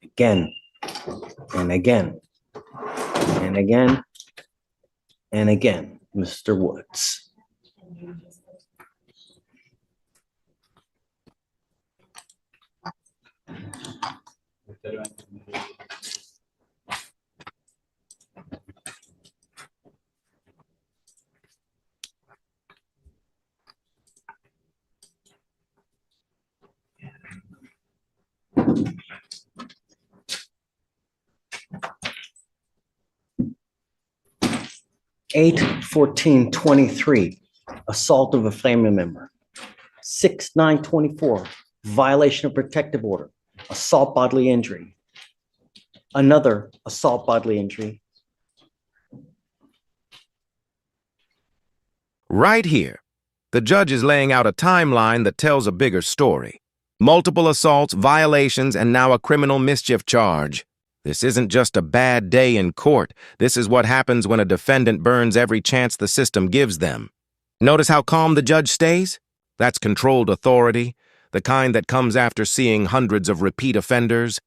Again, and again, and again, and again, Mr. Woods. Eight 14-23, assault of a family member. 6-9-24, violation of protective order, assault bodily injury. Another assault bodily injury. Right here, the judge is laying out a timeline that tells a bigger story. Multiple assaults, violations, and now a criminal mischief charge. This isn't just a bad day in court. This is what happens when a defendant burns every chance the system gives them. Notice how calm the judge stays? That's controlled authority, the kind that comes after seeing hundreds of repeat offenders.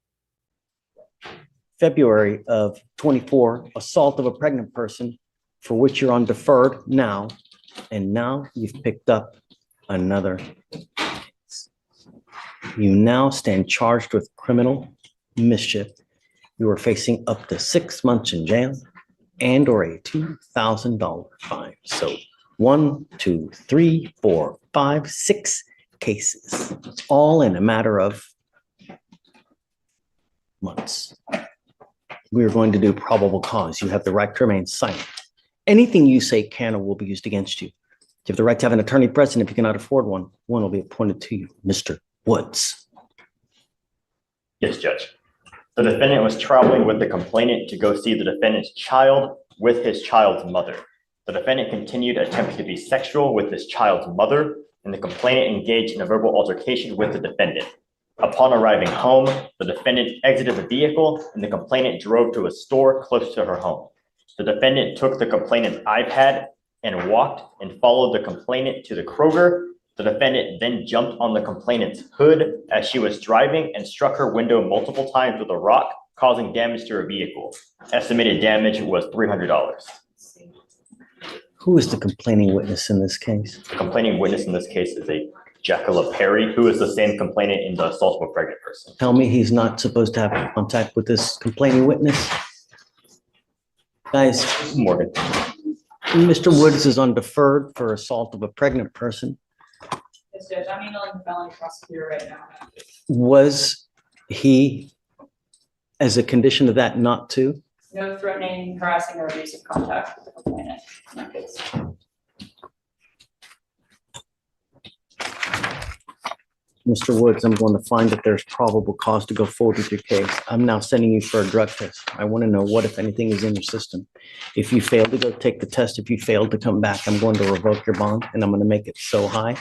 February of 24, assault of a pregnant person for which you're on deferred now, and now you've picked up another case. You now stand charged with criminal mischief. You are facing up to 6 months in jail and or a $2,000 fine. So 1, 2, 3, 4, 5, 6 cases, all in a matter of months. We are going to do probable cause. You have the right to remain silent. Anything you say can or will be used against you. You have the right to have an attorney present. If you cannot afford one, one will be appointed to you. Mr. Woods. Yes, Judge. The defendant was traveling with the complainant to go see the defendant's child with his child's mother. The defendant continued attempting to be sexual with his child's mother, and the complainant engaged in a verbal altercation with the defendant. Upon arriving home, the defendant exited the vehicle and the complainant drove to a store close to her home. The defendant took the complainant's iPad and walked and followed the complainant to the Kroger. The defendant then jumped on the complainant's hood as she was driving and struck her window multiple times with a rock, causing damage to her vehicle. Estimated damage was $300. Who is the complaining witness in this case? The complaining witness in this case is a Jacqueline Perry, who is the same complainant in the assault of a pregnant person. Tell me he's not supposed to have contact with this complaining witness? Guys, Morgan. Mr. Woods is on deferred for assault of a pregnant person. Yes, Judge, I'm emailing the felony prosecutor right now. Was he, as a condition of that, not to? No threatening, harassing, or abusive contact with the complainant in that case. Mr. Woods, I'm going to find that there's probable cause to go forward with your case. I'm now sending you for a drug test. I want to know what, if anything, is in your system. If you fail to go take the test, if you fail to come back, I'm going to revoke your bond and I'm going to make it so high.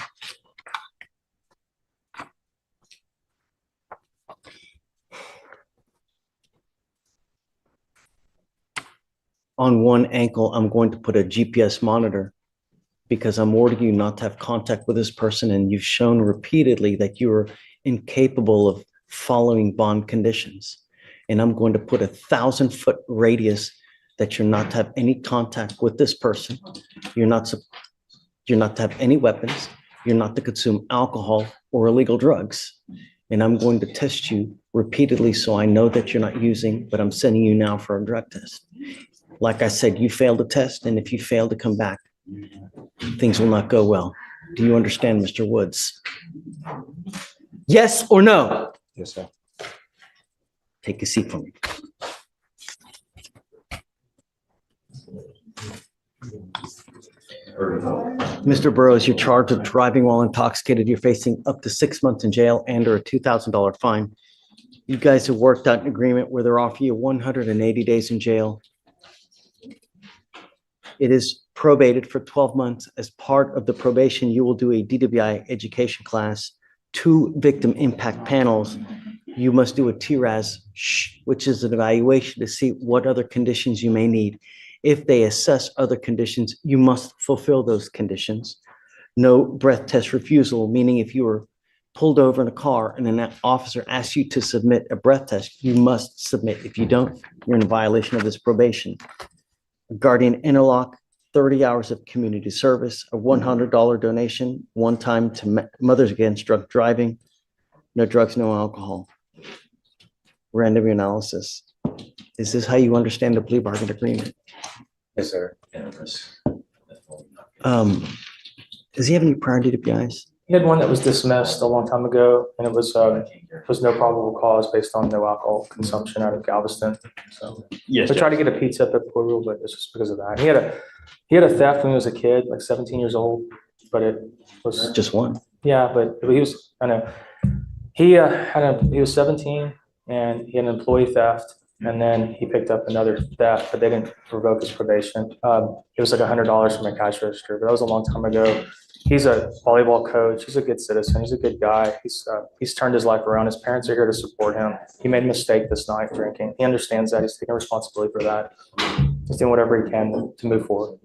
On one ankle, I'm going to put a GPS monitor because I'm ordering you not to have contact with this person, and you've shown repeatedly that you are incapable of following bond conditions. And I'm going to put a 1,000-foot radius that you're not to have any contact with this person. You're not to have any weapons. You're not to consume alcohol or illegal drugs. And I'm going to test you repeatedly so I know that you're not using, but I'm sending you now for a drug test. Like I said, you failed the test, and if you fail to come back, things will not go well. Do you understand, Mr. Woods? Yes or no? Yes, sir. Take a seat for me. Mr. Burrows, you're charged with driving while intoxicated. You're facing up to 6 months in jail and or a $2,000 fine. You guys have worked out an agreement where they're offering you 180 days in jail. It is probated for 12 months. As part of the probation, you will do a DWI education class, 2 victim impact panels. You must do a TRAS, which is an evaluation to see what other conditions you may need. If they assess other conditions, you must fulfill those conditions. No breath test refusal, meaning if you are pulled over in a car and an officer asks you to submit a breath test, you must submit. If you don't, you're in violation of this probation. Guardian interlock, 30 hours of community service, a $100 donation, one time to Mothers Against Drunk Driving, no drugs, no alcohol. Random analysis. Is this how you understand the plea bargain agreement? Yes, sir. Yeah, that's- Does he have any prior DWIs? He had one that was dismissed a long time ago, and it was no probable cause based on no alcohol consumption out of Galveston. So Yes, we tried Judge. to get a pizza at the rule, but it's just because of that. He had a theft when he was a kid, like 17 years old, but it was Just one. yeah, but he was I know he was 17 and he had an employee theft. And then he picked up another theft, but they didn't revoke his probation. It was like $100 from a cash register, but that was a long time ago. He's a volleyball coach. He's a good citizen. He's a good guy. He's turned his life around. His parents are here to support him. He made a mistake this night drinking. He understands that. He's taking responsibility for that. He's doing whatever he can to move forward.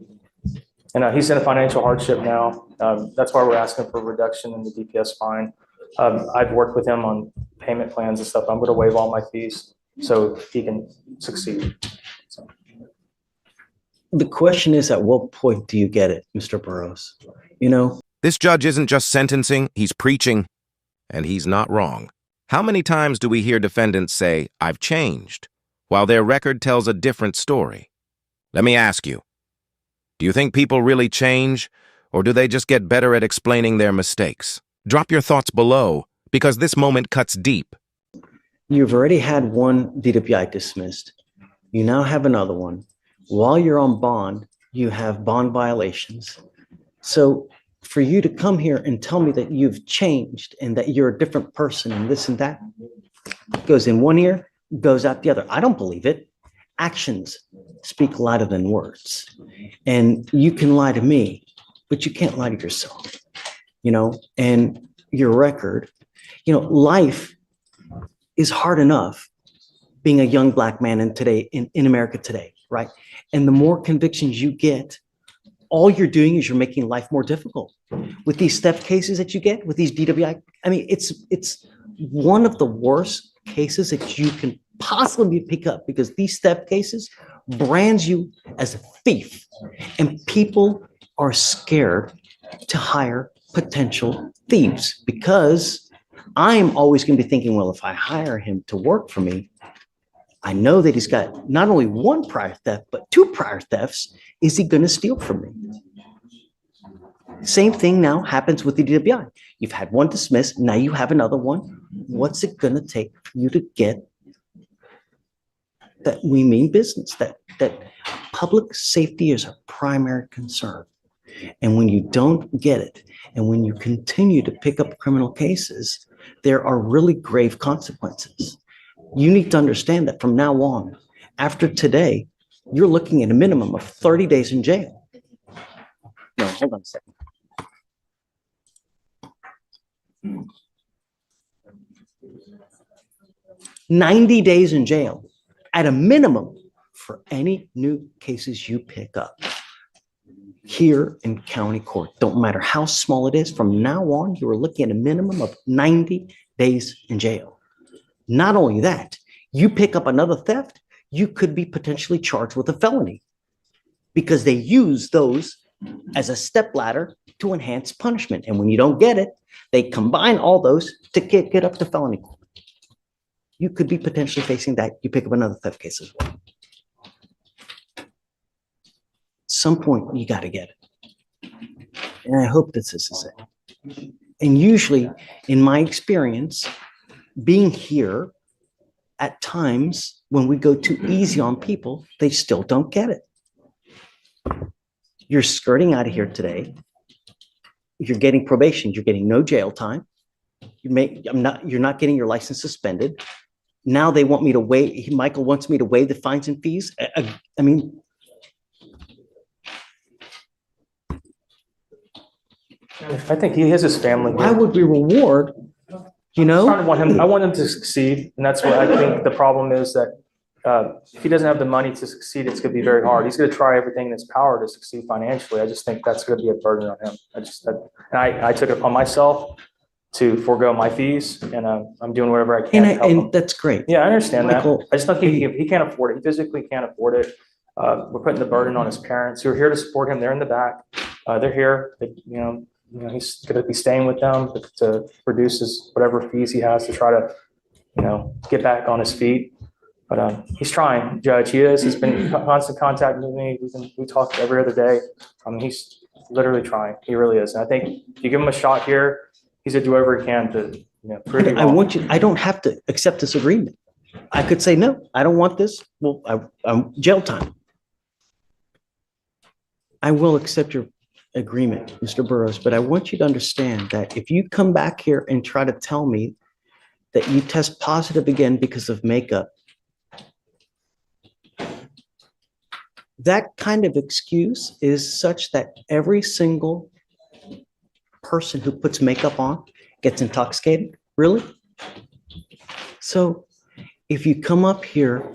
And he's in a financial hardship now. That's why we're asking for a reduction in the DPS fine. I've worked with him on payment plans and stuff. I'm going to waive all my fees so he can succeed. So. The question is, at what point do you get it, Mr. Burrows? You know, This judge isn't just sentencing, he's preaching. And he's not wrong. How many times do we hear defendants say, "I've changed," while their record tells a different story? Let me ask you, do you think people really change, or do they just get better at explaining their mistakes? Drop your thoughts below, because this moment cuts deep. you've already had one DWI dismissed. You now have another one. While you're on bond, you have bond violations. So for you to come here and tell me that you've changed and that you're a different person and this and that goes in one ear, goes out the other. I don't believe it. Actions speak louder than words. And you can lie to me, but you can't lie to yourself, and your record, life is hard enough being a young Black man in America today, right? And the more convictions you get, all you're doing is you're making life more difficult. With these theft cases that you get, with these DWI, it's one of the worst cases that you can possibly pick up, because these theft cases brands you as a thief, and people are scared to hire potential thieves, because I'm always going to be thinking, well, if I hire him to work for me, I know that he's got not only one prior theft, but 2 prior thefts. Is he going to steal from me? Same thing now happens with the DWI. You've had one dismissed. Now you have another one. What's it going to take for you to get that we mean business, that public safety is a primary concern? And when you don't get it, and when you continue to pick up criminal cases, there are really grave consequences. You need to understand that from now on, after today, you're looking at a minimum of 30 days in jail. No, hold on a second. "90 days in jail at a minimum for any new cases you pick up here in county court. Don't matter how small it is. From now on, you are looking at a minimum of 90 days in jail. Not only that, you pick up another theft, you could be potentially charged with a felony, because they use those as a stepladder to enhance punishment. And when you don't get it, they combine all those to get up to felony court. You could be potentially facing that. You pick up another theft case as well. Some point, you got to get it. And I hope that this is it. And usually, in my experience, being here, at times when we go too easy on people, they still don't get it. You're skirting out of here today. You're getting probation. You're getting no jail time. You're not getting your license suspended. Now they want me to waive. Michael wants me to waive the fines and fees. I mean, I think he has his family. why would we reward? I want him to succeed, and that's what I think the problem is, that if he doesn't have the money to succeed, it's going to be very hard. He's going to try everything in his power to succeed financially. I just think that's going to be a burden on him. I took it upon myself to forego my fees, and I'm doing whatever I can to help him. And that's great. Yeah, I understand that. Michael, I just don't think he can't afford it. He physically can't afford it. We're putting the burden on his parents who are here to support him. They're in the back. They're here. He's going to be staying with them to produce his whatever fees he has to try to, get back on his feet. But he's trying, Judge. He is. He's been in constant contact with me. We talk every other day. He's literally trying. He really is. And I think if you give him a shot here, he's going to do whatever he can to prove you wrong. I don't have to accept this agreement. I could say, no, I don't want this. Well, I'm jail time. I will accept your agreement, Mr. Burrows, but I want you to understand that if you come back here and try to tell me that you test positive again because of makeup, that kind of excuse is such that every single person who puts makeup on gets intoxicated. Really? So if you come up here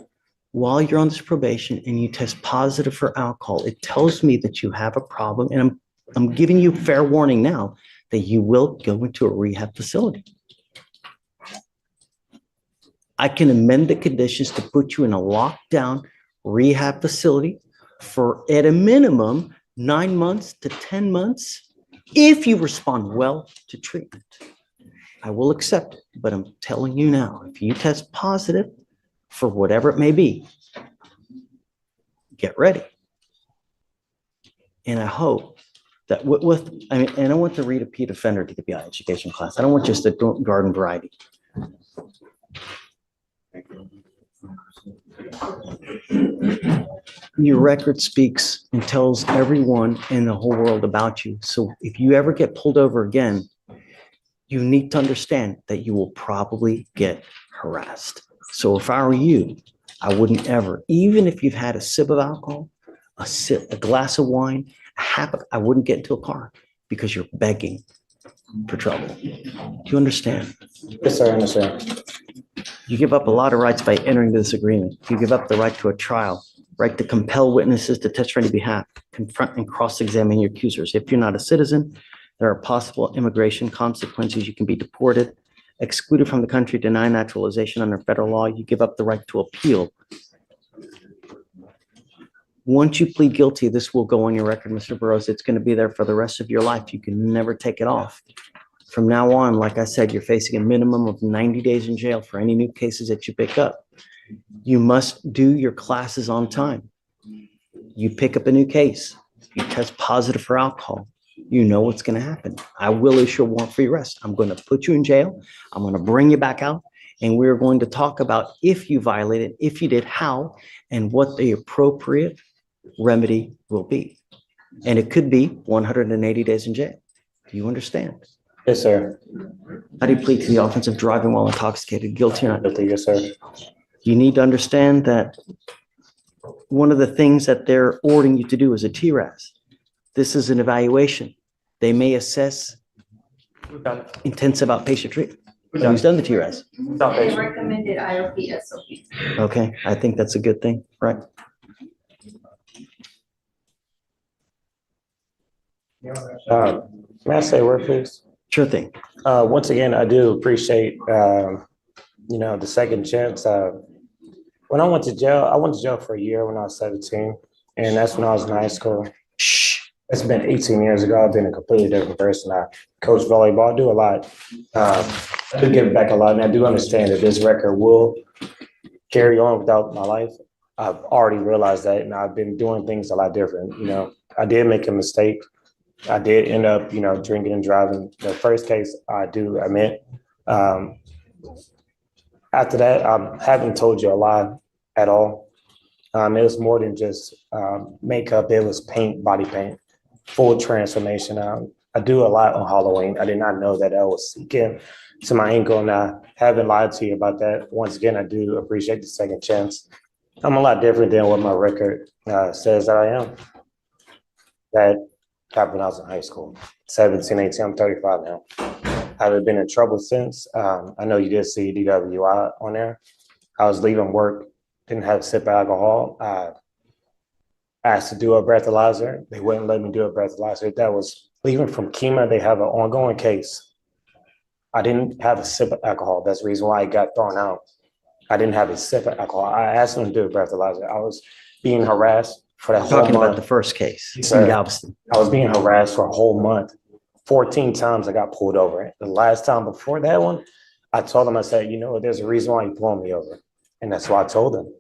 while you're on this probation and you test positive for alcohol, it tells me that you have a problem. And I'm giving you fair warning now that you will go into a rehab facility. I can amend the conditions to put you in a lockdown rehab facility for at a minimum 9 months to 10 months if you respond well to treatment. I will accept it, but I'm telling you now, if you test positive for whatever it may be, get ready. And I hope that and I want to read a repeat offender to the BI education class. I don't want just a garden variety. Your record speaks and tells everyone in the whole world about you. So if you ever get pulled over again, you need to understand that you will probably get harassed. So if I were you, I wouldn't ever, even if you've had a sip of alcohol, a glass of wine, I wouldn't get into a car because you're begging for trouble. Do you understand? Yes, sir, I understand. You give up a lot of rights by entering this agreement. You give up the right to a trial, right to compel witnesses to testify on your behalf, confront and cross-examine your accusers. If you're not a citizen, there are possible immigration consequences. You can be deported, excluded from the country, denied naturalization under federal law. You give up the right to appeal. Once you plead guilty, this will go on your record, Mr. Burrows. It's going to be there for the rest of your life. You can never take it off. From now on, like I said, you're facing a minimum of 90 days in jail for any new cases that you pick up. You must do your classes on time. You pick up a new case, you test positive for alcohol, you know what's going to happen. I will issue a warrant for your arrest. I'm going to put you in jail. I'm going to bring you back out. And we're going to talk about if you violated, if you did, how, and what the appropriate remedy will be. And it could be 180 days in jail. Do you understand? Yes, sir. How do you plead to the offense of driving while intoxicated? Guilty or not? Guilty, yes, sir. You need to understand that one of the things that they're ordering you to do is a TRAS. This is an evaluation. They may assess We've done it. intensive outpatient treatment. We've done Who's done the TRAS? It's not They patient. recommended IOP SOP. Okay, I think that's a good thing, right? May I say a word, please? Sure thing. Once again, I do appreciate, the second chance. When I went to jail for a year when I was 17, and that's when I was in high school. Shh. It's been 18 years ago. I've been a completely different person. I coach volleyball, I do a lot. I do give back a lot, and I do understand that this record will carry on without my life. I've already realized that, and I've been doing things a lot different. I did make a mistake. I did end up, drinking and driving. The first case I admit. After that, I haven't told you a lie at all. It was more than just makeup. It was paint, body paint, full transformation. I do a lot on Halloween. I did not know that I was seeking to my ankle, and I haven't lied to you about that. Once again, I do appreciate the second chance. I'm a lot different than what my record says that I am. That happened when I was in high school, 17, 18, I'm 35 now. I haven't been in trouble since. I know you did see DWI on there. I was leaving work, didn't have a sip of alcohol. I asked to do a breathalyzer. They wouldn't let me do a breathalyzer. That was leaving from Kima. They have an ongoing case I didn't have a sip of alcohol. That's the reason why I got thrown out. I didn't have a sip of alcohol. I asked him to do a breathalyzer. I was being harassed for that whole Talking about the month. first case in Sir. Galveston. I was being harassed for a whole month. 14 times I got pulled over. The last time before that one, I told him, I said, you know, there's a reason why you pulled me over. And that's why I told him.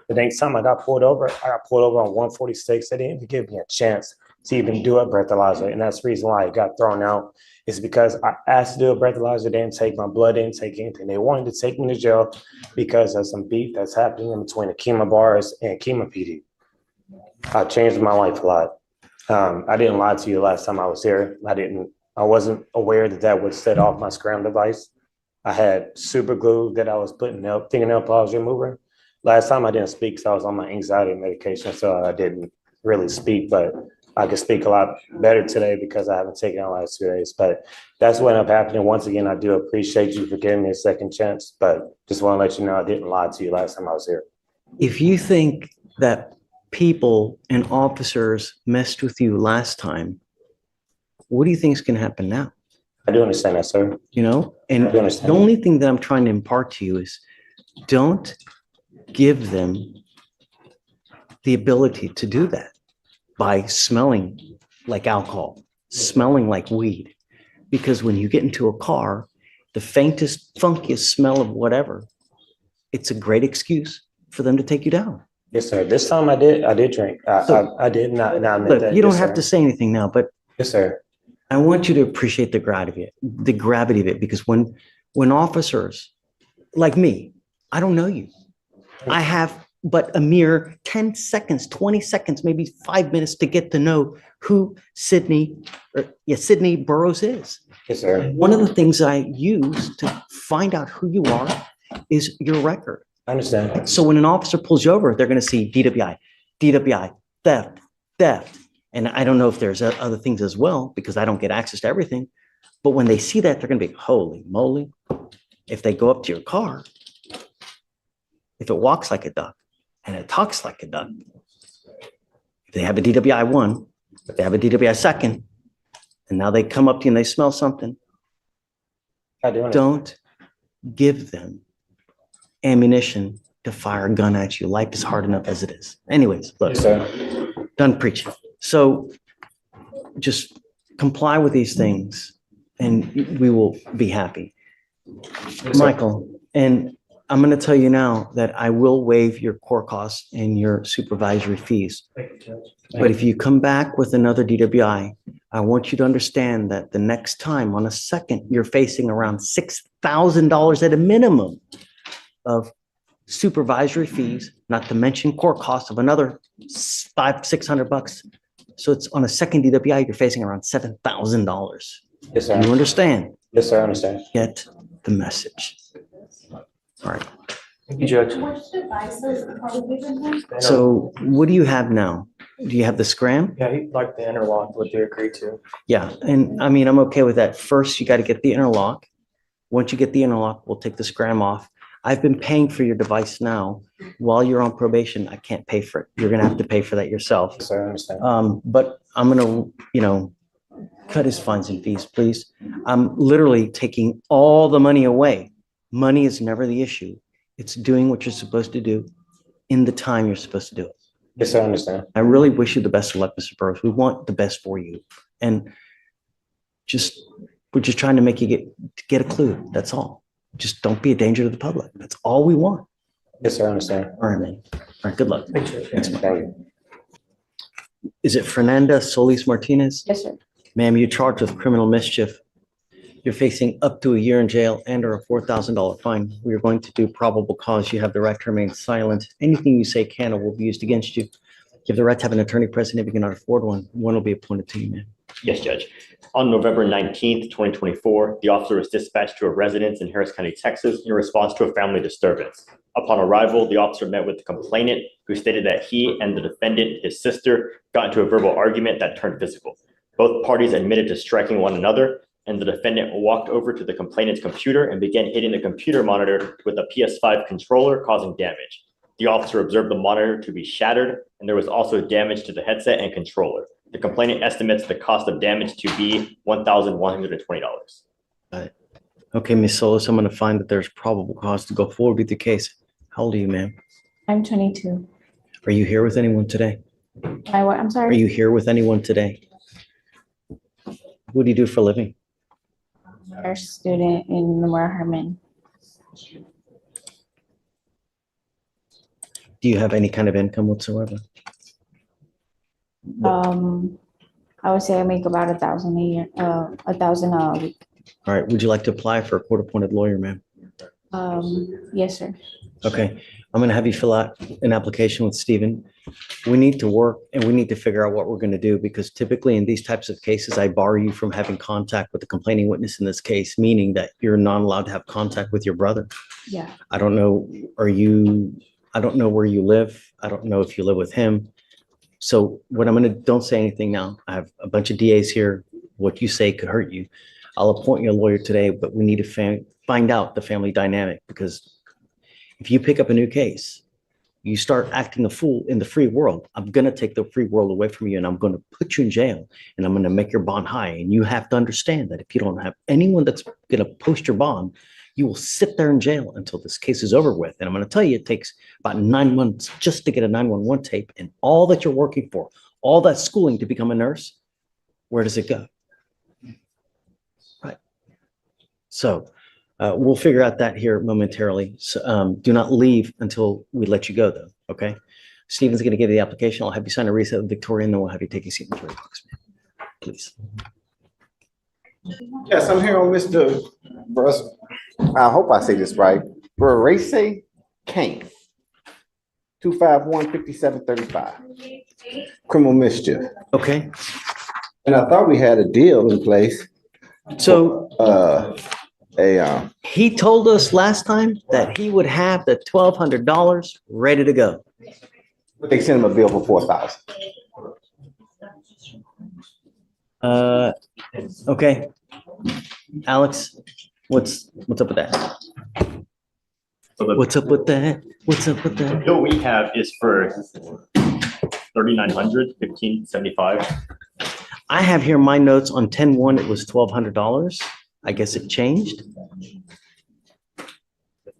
The next time I got pulled over on 146. They didn't even give me a chance to even do a breathalyzer. And that's the reason why I got thrown out. Is because I asked to do a breathalyzer, they didn't take my blood, they didn't take anything. They wanted to take me to jail because of some beef that's happening in between the Kima bars and Kima PD. I changed my life a lot. I didn't lie to you last time I was here. I wasn't aware that that would set off my scram device. I had super glue that I was putting up, fingernail polish remover. Last time I didn't speak because I was on my anxiety medication, so I didn't really speak, but I can speak a lot better today because I haven't taken it the last 2 days. But that's what ended up happening. Once again, I do appreciate you for giving me a second chance, but just want to let you know I didn't lie to you last time I was here. If you think that people and officers messed with you last time, what do you think is going to happen now? I do understand that, sir. You know, and I do understand. the only thing that I'm trying to impart to you is don't give them the ability to do that by smelling like alcohol, smelling like weed. Because when you get into a car, the faintest, funkiest smell of whatever, it's a great excuse for them to take you down. Yes, sir. This time I did drink. I did not admit Look, that. you don't Yes, have sir. to say anything now, but Yes, sir. I want you to appreciate the gravity of it, because when officers like me, I don't know you. I have but a mere 10 seconds, 20 seconds, maybe 5 minutes to get to know who Sydney Burroughs is. Yes, sir. One of the things I use to find out who you are is your record. I understand. So when an officer pulls you over, they're going to see DWI, theft. And I don't know if there's other things as well, because I don't get access to everything. But when they see that, they're going to be, holy moly. If they go up to your car, if it walks like a duck and it talks like a duck, if they have a DWI 1, if they have a DWI 2nd, and now they come up to you and they smell something, I do understand. don't give them ammunition to fire a gun at you. Life is hard enough as it is. Anyways, look, Yes, sir. done preaching. So just comply with these things and we will be happy. Yes, sir. Michael, and I'm going to tell you now that I will waive your court costs and your supervisory fees. Thank you, Judge. But if you come back with another DWI, I want you to understand that the next time on a second, you're facing around $6,000 at a minimum of supervisory fees, not to mention court costs of another $500-600. So it's on a second DWI, you're facing around $7,000. Yes, sir. You understand? Yes, sir. I understand. Get the message. All right. Thank you, Judge. Which devices are we giving him? So what do you have now? Do you have the scram? Yeah, he like the interlock, what they agreed to. Yeah. And I mean, I'm okay with that. First, you got to get the interlock. Once you get the interlock, we'll take the scram off. I've been paying for your device now. While you're on probation, I can't pay for it. You're going to have to pay for that yourself. Yes, sir. I understand. But I'm going to, cut his fines and fees, please. I'm literally taking all the money away. Money is never the issue. It's doing what you're supposed to do in the time you're supposed to do it. Yes, sir. I understand. I really wish you the best of luck, Mr. Burroughs. We want the best for you. And we're just trying to make you get a clue. That's all. Just don't be a danger to the public. That's all we want. Yes, sir. I understand. All right, man. All right, good luck. Thank you. Thanks, man. Thank you. Is it Fernanda Solis Martinez? Yes, sir. Ma'am, you're charged with criminal mischief. You're facing up to a year in jail and or a $4,000 fine. We are going to do probable cause. You have the right to remain silent. Anything you say can or will be used against you. You have the right to have an attorney present if you cannot afford one. One will be appointed to you, ma'am. Yes, Judge. On November 19th, 2024, the officer was dispatched to a residence in Harris County, Texas, in response to a family disturbance. Upon arrival, the officer met with the complainant, who stated that he and the defendant, his sister, got into a verbal argument that turned physical. Both parties admitted to striking one another, and the defendant walked over to the complainant's computer and began hitting the computer monitor with a PS5 controller, causing damage. The officer observed the monitor to be shattered, and there was also damage to the headset and controller. The complainant estimates the cost of damage to be $1,120. Okay, Ms. Solis, I'm going to find that there's probable cause to go forward with the case. How old are you, ma'am? I'm 22. Are you here with anyone today? I'm Are sorry. you here with anyone today? What do you do for a living? Nurse student in Memorial Herman. Do you have any kind of income whatsoever? I would say I make about 1,000 a year, 1,000 a week. All right, would you like to apply for a court-appointed lawyer, ma'am? Yes, sir. Okay, I'm gonna have you fill out an application with Stephen. We need to work and we need to figure out what we're gonna do because typically in these types of cases, I bar you from having contact with the complaining witness in this case, meaning that you're not allowed to have contact with your brother. Yeah. I don't know, I don't know where you live. I don't know if you live with him. So what I'm gonna, don't say anything now. I have a bunch of DAs here. What you say could hurt you. I'll appoint you a lawyer today, but we need to find out the family dynamic because if you pick up a new case, you start acting a fool in the free world. I'm going to take the free world away from you and I'm going to put you in jail and I'm going to make your bond high. And you have to understand that if you don't have anyone that's going to post your bond, you will sit there in jail until this case is over with. And I'm going to tell you, it takes about 9 months just to get a 911 tape and all that you're working for, all that schooling to become a nurse. Where does it go? Right. So we'll figure out that here momentarily. So do not leave until we let you go though, okay? Stephen's gonna give you the application. I'll have you sign a reset with Victoria and then we'll have you take a seat in the jury box, please. Yes, I'm here on Mr. Bruss. I hope I say this right. Barace Kane, 251-5735. Criminal mischief. Okay, And I thought we had a deal in place. so A he told us last time that he would have the $1,200 ready to go. they sent him a bill for 4,000. Okay. Alex, what's up with that? So the What's up with that? What's up with the that? bill we have is for 3,900, 1575. I have here my notes on 10/1, it was $1,200. I guess it changed.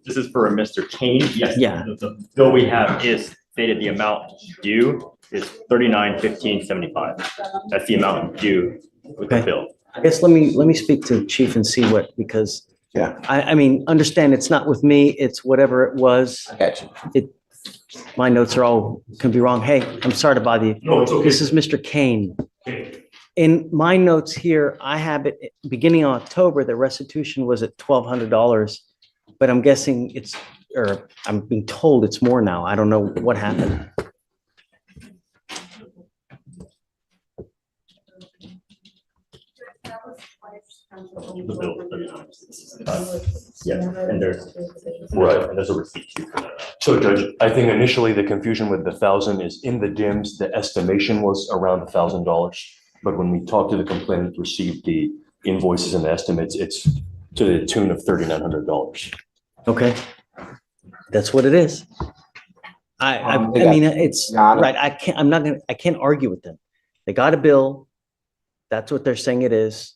This is for a Mr. Kane. Yes. Yeah. The bill we have is stated the amount due is 39,1575. That's the amount due with the Okay. bill. I guess let me speak to the chief and see what, because Yeah, I mean, understand it's not with me, it's whatever it was. I got you. My notes are all, can be wrong. Hey, I'm sorry to bother you. No, it's okay. This is Mr. Kane. In my notes here, I have it beginning of October, the restitution was at $1,200, but I'm guessing it's, or I'm being told it's more now. I don't know what happened. The bill is 39,1575. Yeah, and there's a receipt too for that. So Judge, I think initially the confusion with the 1,000 is in the DIMS, the estimation was around $1,000. But when we talked to the complainant, received the invoices and the estimates, it's to the tune of $3,900. Okay. That's what it is. I mean, it's right. I can't argue with them. They got a bill. That's what they're saying it is.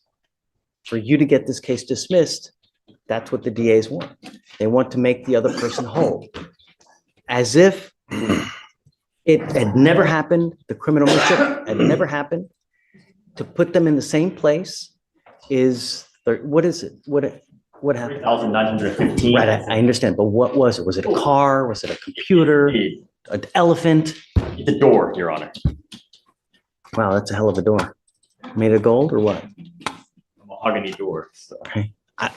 For you to get this case dismissed, that's what the DAs want. They want to make the other person whole. As if it had never happened, the criminal mischief had never happened. To put them in the same place is, what is it? What happened? 3,915. Right, I understand, but what was it? Was it a car? Was it a computer? An elephant? It's a door, Your Honor. Wow, that's a hell of a door. Made of gold or what? A mahogany door. So. Okay. I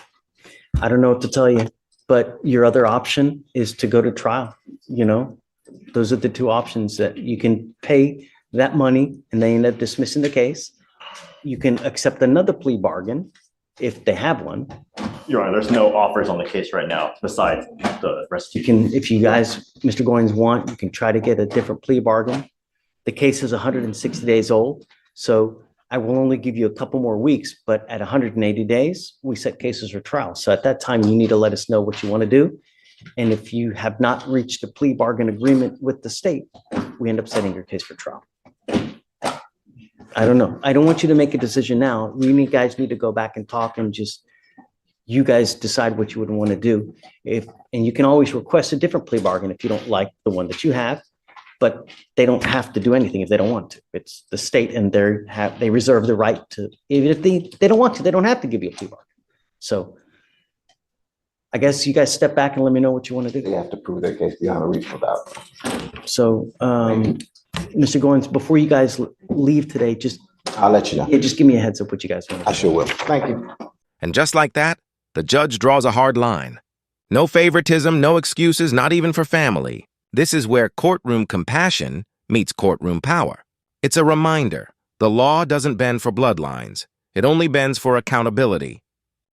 don't know what to tell you, but your other option is to go to trial. You know, those are the two options that you can pay that money and they end up dismissing the case. You can accept another plea bargain if they have one. Your Honor, there's no offers on the case right now besides the You restitution. can, if you guys, Mr. Goins want, you can try to get a different plea bargain. The case is 160 days old, so I will only give you a couple more weeks, but at 180 days, we set cases for trial. So at that time, you need to let us know what you want to do. And if you have not reached a plea bargain agreement with the state, we end up setting your case for trial. I don't know. I don't want you to make a decision now. We guys need to go back and talk and just you guys decide what you would want to do. And you can always request a different plea bargain if you don't like the one that you have, but they don't have to do anything if they don't want to. It's the state, and they reserve the right to, even if they don't want to, they don't have to give you a plea bargain. So I guess you guys step back and let me know what you want to They do. have to prove their case beyond a reasonable doubt. So, Mr. Goins, before you guys leave today, I'll let you know. just give me a heads up what you guys want to do. I sure will. Thank you. And just like that, the judge draws a hard line. No favoritism, no excuses, not even for family. This is where courtroom compassion meets courtroom power. It's a reminder. The law doesn't bend for bloodlines. It only bends for accountability.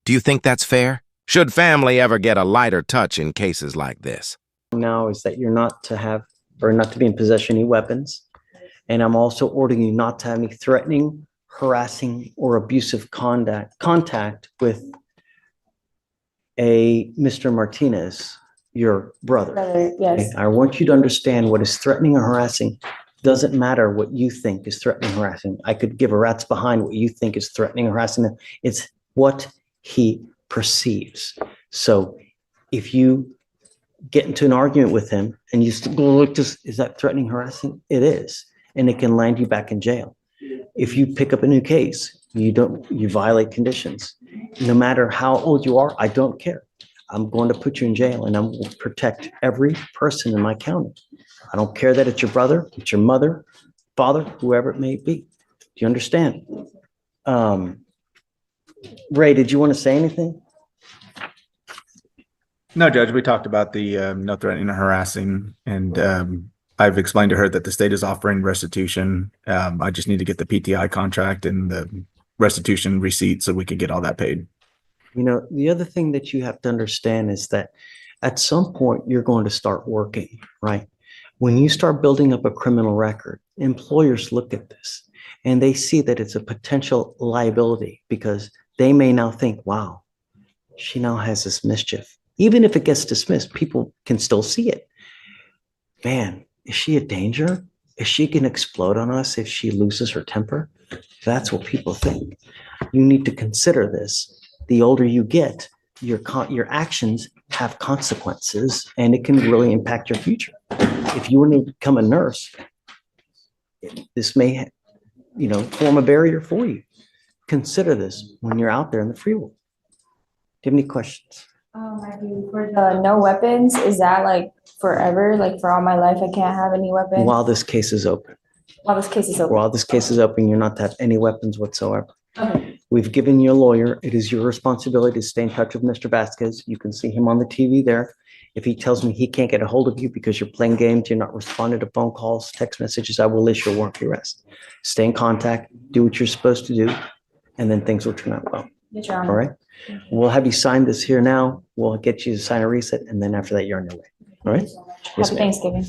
Do you think that's fair? Should family ever get a lighter touch in cases like this? Now is that you're not to have, or not to be in possession of any weapons. And I'm also ordering you not to have any threatening, harassing, or abusive contact with a Mr. Martinez, your brother. Brother, yes. I want you to understand what is threatening or harassing. Doesn't matter what you think is threatening or harassing. I could give a rat's behind what you think is threatening or harassing. It's what he perceives. So if you get into an argument with him and you look, is that threatening, harassing? It is. And it can land you back in jail. If you pick up a new case, you violate conditions. No matter how old you are, I don't care. I'm going to put you in jail, and I will protect every person in my county. I don't care that it's your brother, it's your mother, father, whoever it may be. Do you understand? Ray, did you want to say anything? No, Judge, we talked about the no threatening or harassing, and I've explained to her that the state is offering restitution. I just need to get the PTI contract and the restitution receipt so we can get all that paid. You know, the other thing that you have to understand is that at some point you're going to start working, right? When you start building up a criminal record, employers look at this and they see that it's a potential liability because they may now think, wow, she now has this mischief. Even if it gets dismissed, people can still see it. Man, is she a danger? Is she going to explode on us if she loses her temper? That's what people think. You need to consider this. The older you get, your actions have consequences, and it can really impact your future. If you want to become a nurse, this may, form a barrier for you. Consider this when you're out there in the free world. Do you have any questions? I do. For the no weapons, is that like forever? Like for all my life, I can't have any weapons? While this case is open. While this case is open. While this case is open, you're not to have any weapons whatsoever. Okay. We've given you a lawyer. It is your responsibility to stay in touch with Mr. Vasquez. You can see him on the TV there. If he tells me he can't get a hold of you because you're playing games, you're not responding to phone calls, text messages, I will issue a warrant for arrest. Stay in contact, do what you're supposed to do, and then things will turn out well. Yes, Your Honor. All right? We'll have you sign this here now. We'll get you to sign a reset, and then after that, you're on your way. All right? Yes, Happy ma'am. Thanksgiving.